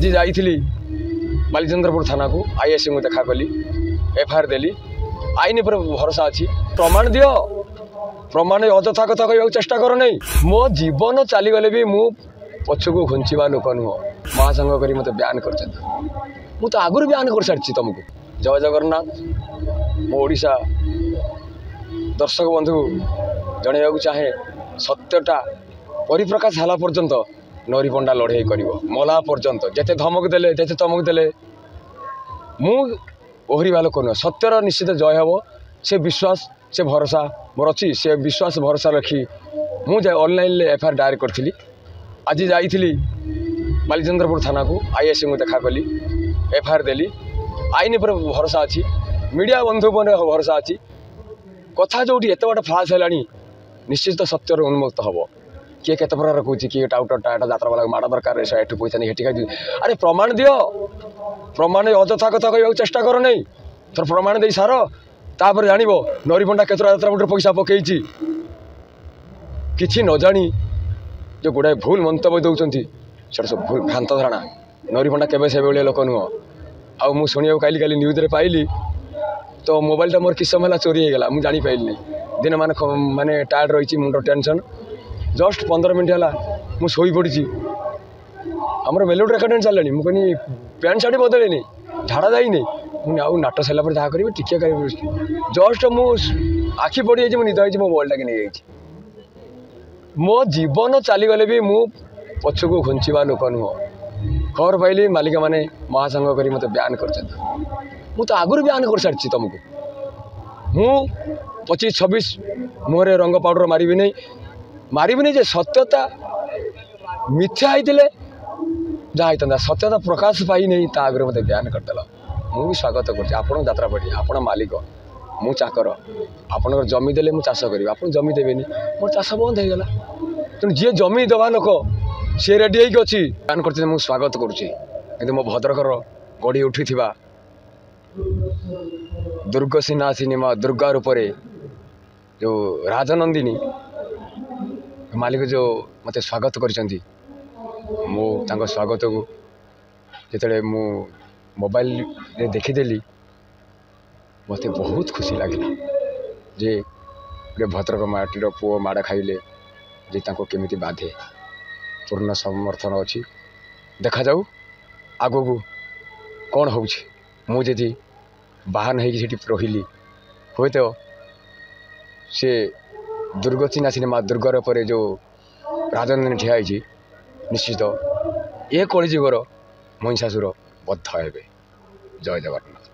आज जाइली बालीचंद्रपुर थाना को आईएससी को देखा कली एफआईआर देली आईन पर भरोसा अच्छी प्रमाण दियो प्रमाण अଯଥା कथा कह चेष्टा कर नहीं मो जीवन चलीगले भी मु पछक घुंचवा लोक नुह महासंघ कर मत ब्यान कर तो आगुरी ब्यान कर सारी तुमको जय जगन्नाथ मो ओडिशा दर्शक बंधु जनवाक चाहे सत्यटा परिप्रकाश होला पर्यंत नरी पंडा लड़े कर मला पर्यंत जिते धमक देले जिते चमक देले मु ओहरिवा लोक नुह सत्यर निश्चित जय हम से विश्वास से भरोसा मोर अच्छी से विश्वास भरोसा रखी मुझे ऑनलाइन एफआईआर दायर करी आज जाइली बालीचंद्रपुर थाना को आईएससी को देखा कली एफआईआर देली आईन पर भरोसा अच्छी मीडिया बंधु पर भरोसा अच्छी कथा जो एत बाट फ्लाश है निश्चित सत्यर उन्मुक्त हम किए केत प्रकार कौन किए टाउटरटा जात्रा वाला माड़ दरकार एठू पैसा नहीं हेठी अरे प्रमाण दियो प्रमाण अଯଥା कथा कह चेष्टा कर नहीं थर प्रमाण दे सार तापर जान नरी पंडा केतरा यात्रा गोटे पैसा पकई कि न जानी जो गुड़ाए भूल मंतव्य दौरान से सब भूल भ्रांत धारणा नरी पंडा केवे से लोक नुह आउ शुणा काली काली न्यूज रे पाइली तो मोबाइलटा मोर किस समय चोरी होगा मुझे जापारे दिन माने टायर्ड रही मुंड टेंशन जस्ट 15 मिनट है मुझे पड़ी आमर मेलोडी रेकर्डिंग चलनी मुझे पैंट सार्ट बदलनी झाड़ा जाइनी मुझे आउ नाट सारा जहाँ करी टिके जस्ट मु आखि पड़ी जाइए निद हो मोबाइलटा कि नहीं मो जीवन चलीगले भी मु पछक घुंचवा लोक नुह खबर पाइली मालिक मैंने महासंघ कर मत ब्यान कर तो आगुरी ब्यान कर सारी तुमको मु 25-26 मुहरे रंग पाउडर मारि जे सत्यता मिथ्या होते जहाँ होता सत्यता प्रकाश पाई नहीं आगे मत ब्यान करदेल मुझे स्वागत कर जात्रापाटी आपण मालिक मु चाकर आपण जमी देले मु चाष करी आप जमी देवेनि मोर चाष बंद हो गला तेणु जी जमी दवा लोक सी रेडी होगी ब्यान कर स्वागत करुँच मो भद्रकर गढ़ी उठी दुर्गसिनासिनी माँ दुर्गा रूपरे जो राजनंदिनी मालिक जो मत स्वागत कर स्वागत को जिते मु मोबाइल रे देखीदेली मत बहुत खुशी लगे जे गोटे भद्रक माटीर पुओ माड़ खाइले जे केमिति बाधे पूर्ण समर्थन अच्छी देखा जाऊ आगो को कौन हो मुझे बाहर नहीं रही हुए तो सी दुर्गसिनासिनी माँ दुर्गर पर जो राजनंदिनी ठिया निश्चित ये कलिजुगर महिषासुर बद्ध हे जय जगन्नाथ।